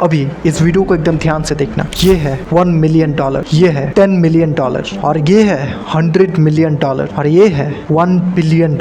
अभी इस वीडियो को एकदम ध्यान से देखना। ये है $1 मिलियन, ये है $10 मिलियन, और ये है $100 मिलियन, और ये है $1 बिलियन,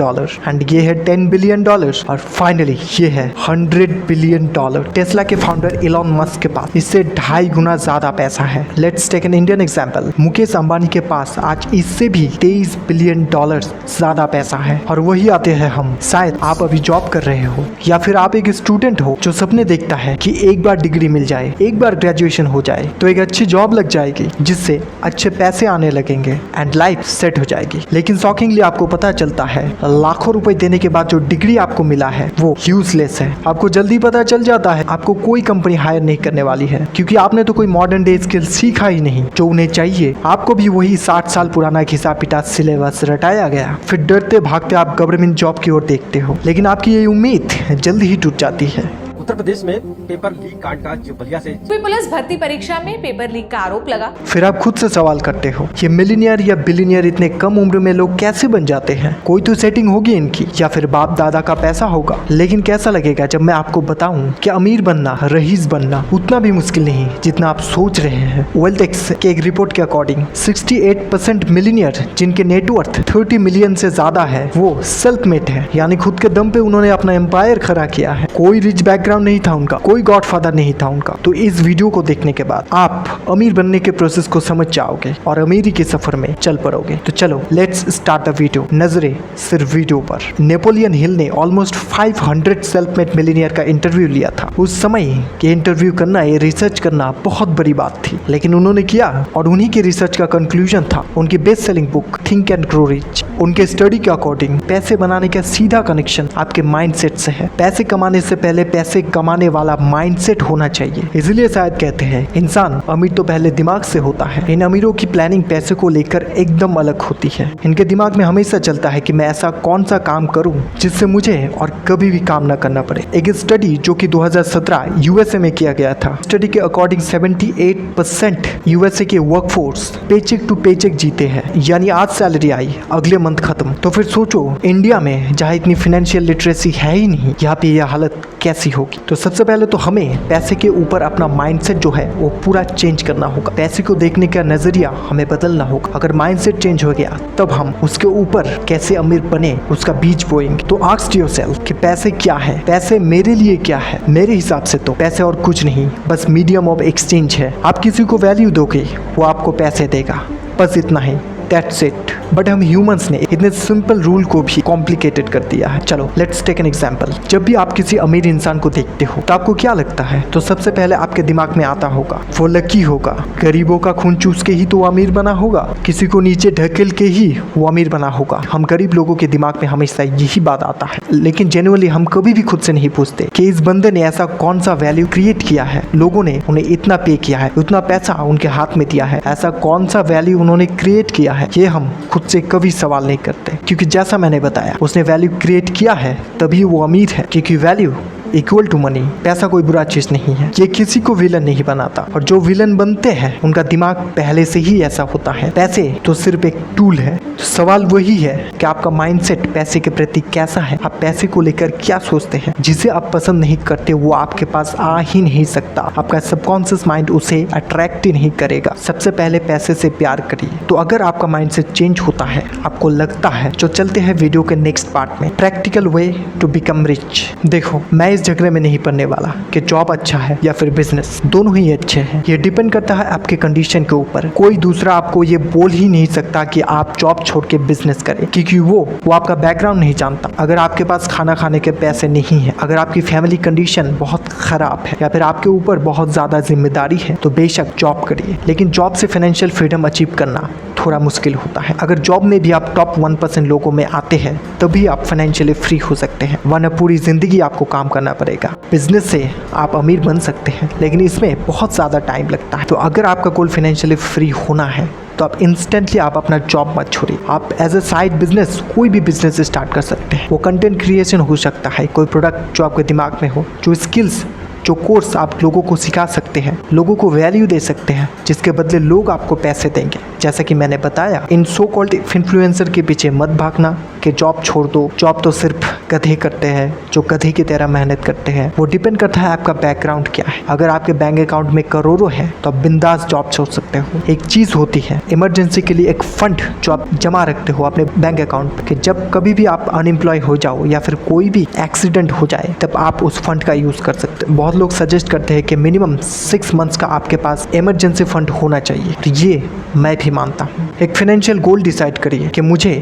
एंड ये है $10 बिलियन, और फाइनली ये है $100 बिलियन। टेस्ला के फाउंडर इलॉन मस्क के पास इससे 2.5 गुना ज्यादा पैसा है। Let's take an Indian example. Mukesh Ambani के पास आज इससे भी $23 बिलियन ज्यादा पैसा है। और वही आते हैं हम। शायद आप अभी जॉब कर रहे हो, या फिर आप एक स्टूडेंट हो जो सपने देखता है कि एक बार डिग्री मिल जाए, एक बार ग्रेजुएशन हो जाए तो एक अच्छी जॉब लग जाएगी जिससे अच्छे पैसे आने लगेंगे एंड लाइफ सेट हो जाएगी। लेकिन शॉकिंगली आपको पता चलता है लाखों रुपए देने के बाद जो डिग्री आपको मिला है वो यूजलेस है। आपको जल्दी पता चल जाता है आपको कोई कंपनी हायर नहीं करने वाली है, क्योंकि आपने तो कोई मॉडर्न डे स्किल सीखा ही नहीं जो उन्हें चाहिए। आपको भी वही 60 साल पुराना घिसा पिटा सिलेबस रटाया गया। फिर डरते भागते आप गवर्नमेंट जॉब की ओर देखते हो, लेकिन आपकी ये उम्मीद जल्दी ही टूट जाती है। उत्तर प्रदेश में पेपर लीक कांड का बलिया से पुलिस भर्ती परीक्षा में पेपर लीक का आरोप लगा। फिर आप खुद से सवाल करते हो ये मिलीनियर या बिलीनियर इतने कम उम्र में लोग कैसे बन जाते हैं? कोई तो सेटिंग होगी इनकी, या फिर बाप दादा का पैसा होगा। लेकिन कैसा लगेगा जब मैं आपको बताऊं कि अमीर बनना, रईस बनना उतना भी मुश्किल नहीं जितना आप सोच रहे हैं। वेल्थएक्स के एक रिपोर्ट के अकॉर्डिंग 68% मिलीनियर जिनके नेटवर्थ 30 मिलियन से ज्यादा है वो सेल्फ मेड है, यानी खुद के दम पे उन्होंने अपना एम्पायर खड़ा किया है। कोई रिच बैकग्राउंड नहीं था उनका, कोई गॉडफादर नहीं था उनका। तो इस वीडियो को देखने के बाद आप अमीर बनने के प्रोसेस को समझ जाओगे और अमीरी के सफर में चल पड़ोगे। तो चलो लेट्स स्टार्ट द वीडियो। नजरें सिर्फ वीडियो पर। नेपोलियन हिल ने ऑलमोस्ट 500 सेल्फ मेड मिलीनियर का इंटरव्यू लिया था। उस समय ये इंटरव्यू करना, ये रिसर्च करना बहुत बड़ी बात थी, लेकिन उन्होंने किया और उन्हीं के रिसर्च का कंक्लूजन था उनकी best selling book think and grow rich. उनके स्टडी के अकॉर्डिंग पैसे बनाने का सीधा कनेक्शन आपके माइंडसेट से है। पैसे कमाने से पहले पैसे कमाने वाला माइंडसेट होना चाहिए। इसलिए शायद कहते हैं इंसान अमीर तो पहले दिमाग से होता है। इन अमीरों की प्लानिंग पैसे को लेकर एकदम अलग होती है। इनके दिमाग में हमेशा चलता है कि मैं ऐसा कौन सा काम करूं जिससे मुझे और कभी भी काम ना करना पड़े। एक स्टडी जो कि 2017 यूएसए में किया गया था, स्टडी के अकॉर्डिंग 78% यूएसए के वर्कफोर्स पेचेक टू पेचेक जीते हैं, यानी आज सैलरी आई अगले मंथ खत्म। तो फिर सोचो इंडिया में जहाँ इतनी फाइनेंशियल लिटरेसी है ही नहीं, यहाँ पे यह हालत कैसी होगी। तो सबसे पहले तो हमें पैसे के ऊपर अपना माइंडसेट जो है वो पूरा चेंज करना होगा। पैसे को देखने का नजरिया हमें बदलना होगा। अगर माइंडसेट चेंज हो गया तब हम उसके ऊपर कैसे अमीर बने उसका बीज बोएंगे। तो आस्क योरसेल्फ कि पैसे क्या है, पैसे मेरे लिए क्या है। मेरे हिसाब से तो पैसे और कुछ नहीं, बस मीडियम ऑफ एक्सचेंज है। आप किसी को वैल्यू दोगे वो आपको पैसे देगा, बस इतना ही, दैट्स इट। बट हम ह्यूमंस ने इतने सिंपल रूल को भी कॉम्प्लिकेटेड कर दिया है। चलो लेट्स टेक एन एग्जांपल। जब भी आप किसी अमीर इंसान को देखते हो तो आपको क्या लगता है? तो सबसे पहले आपके दिमाग में आता होगा वो लकी होगा, गरीबों का खून चूस के ही तो वो अमीर बना होगा, किसी को नीचे ढकेल के ही वो अमीर बना होगा। हम गरीब लोगों के दिमाग में हमेशा यही बात आता है, लेकिन जेन्युइनली हम कभी भी खुद से नहीं पूछते कि इस बंदे ने ऐसा कौन सा वैल्यू क्रिएट किया है, लोगों ने उन्हें इतना पे किया है, उतना पैसा उनके हाथ में दिया है, ऐसा कौन सा वैल्यू उन्होंने क्रिएट किया है। ये हम खुद से कभी सवाल नहीं करते, क्योंकि जैसा मैंने बताया उसने वैल्यू क्रिएट किया है तभी वो अमीर है, क्योंकि वैल्यू इक्वल टू मनी। पैसा कोई बुरा चीज नहीं है, ये किसी को विलन नहीं बनाता, और जो विलन बनते हैं उनका दिमाग पहले से ही ऐसा होता है। पैसे तो सिर्फ एक टूल है। तो सवाल वही है कि आपका माइंडसेट पैसे के प्रति कैसा है, आप पैसे को लेकर क्या सोचते हैं। जिसे आप पसंद नहीं करते वो आपके पास आ ही नहीं सकता, आपका सबकॉन्शियस माइंड उसे अट्रैक्ट ही नहीं करेगा। सबसे पहले पैसे से प्यार करिए। तो अगर आपका माइंडसेट चेंज होता है, आपको लगता है, जो चलते हैं वीडियो के नेक्स्ट पार्ट में, practical way to become rich. देखो मैं इस झगड़े में नहीं पड़ने वाला कि जॉब अच्छा है या फिर बिजनेस, दोनों ही अच्छे हैं। ये डिपेंड करता है आपके कंडीशन के ऊपर। कोई दूसरा आपको ये बोल ही नहीं सकता कि आप जॉब छोड़ के बिजनेस करें, क्योंकि वो आपका बैकग्राउंड नहीं जानता। अगर आपके पास खाना खाने के पैसे नहीं है, अगर आपकी फैमिली कंडीशन बहुत खराब है, या फिर आपके ऊपर बहुत ज्यादा जिम्मेदारी है, तो बेशक जॉब करिए। लेकिन जॉब से फाइनेंशियल फ्रीडम अचीव करना थोड़ा मुश्किल होता है। अगर जॉब में भी आप टॉप 1% लोगों में आते हैं तभी आप फाइनेंशियली फ्री हो सकते हैं, वरना पूरी जिंदगी आपको काम करना पड़ेगा। बिजनेस से आप अमीर बन सकते हैं, लेकिन इसमें बहुत ज़्यादा टाइम लगता है। तो अगर आपका गोल फाइनेंशियली फ्री होना है तो आप इंस्टेंटली आप अपना जॉब मत छोड़िए। आप एज ए साइड बिजनेस कोई भी बिजनेस स्टार्ट कर सकते हैं। वो कंटेंट क्रिएशन हो सकता है, कोई प्रोडक्ट जो आपके दिमाग में हो, जो स्किल्स जो कोर्स आप लोगों को सिखा सकते हैं, लोगों को वैल्यू दे सकते हैं, जिसके बदले लोग आपको पैसे देंगे। जैसा कि मैंने बताया, इन सो कॉल्ड इन्फ्लुएंसर के पीछे मत भागना कि जॉब छोड़ दो, जॉब तो सिर्फ गधे करते हैं जो गधे की तरह मेहनत करते हैं। वो डिपेंड करता है आपका बैकग्राउंड क्या है। अगर आपके बैंक अकाउंट में करोड़ों है तो आप बिंदास जॉब छोड़ सकते हो। एक चीज़ होती है इमरजेंसी के लिए एक फंड जो आप जमा रखते हो अपने बैंक अकाउंट के, जब कभी भी आप अनएम्प्लॉय हो जाओ या फिर कोई भी एक्सीडेंट हो जाए तब आप उस फंड का यूज़ कर सकते हो। बहुत लोग सजेस्ट करते हैं कि मिनिमम 6 मंथ्स का आपके पास इमरजेंसी फंड होना चाहिए, तो ये मैं भी मानता हूँ। एक फाइनेंशियल गोल डिसाइड करिए कि मुझे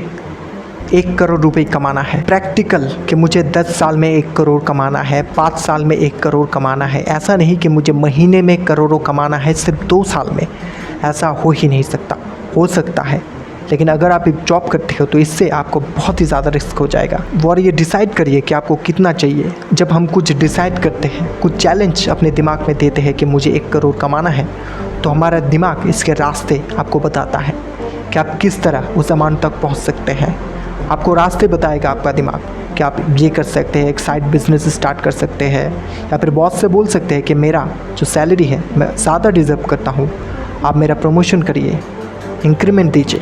1 करोड़ रुपए कमाना है। प्रैक्टिकल कि मुझे 10 साल में 1 करोड़ कमाना है, 5 साल में 1 करोड़ कमाना है। ऐसा नहीं कि मुझे महीने में करोड़ों कमाना है सिर्फ 2 साल में। ऐसा हो ही नहीं सकता। हो सकता है, लेकिन अगर आप एक जॉब करते हो तो इससे आपको बहुत ही ज़्यादा रिस्क हो जाएगा। और ये डिसाइड करिए कि आपको कितना चाहिए। जब हम कुछ डिसाइड करते हैं, कुछ चैलेंज अपने दिमाग में देते हैं कि मुझे 1 करोड़ कमाना है, तो हमारा दिमाग इसके रास्ते आपको बताता है कि आप किस तरह उस अमाउंट तक पहुंच सकते हैं। आपको रास्ते बताएगा आपका दिमाग कि आप ये कर सकते हैं, एक साइड बिजनेस स्टार्ट कर सकते हैं, या फिर बॉस से बोल सकते हैं कि मेरा जो सैलरी है मैं ज़्यादा डिज़र्व करता हूँ, आप मेरा प्रमोशन करिए, इंक्रीमेंट दीजिए।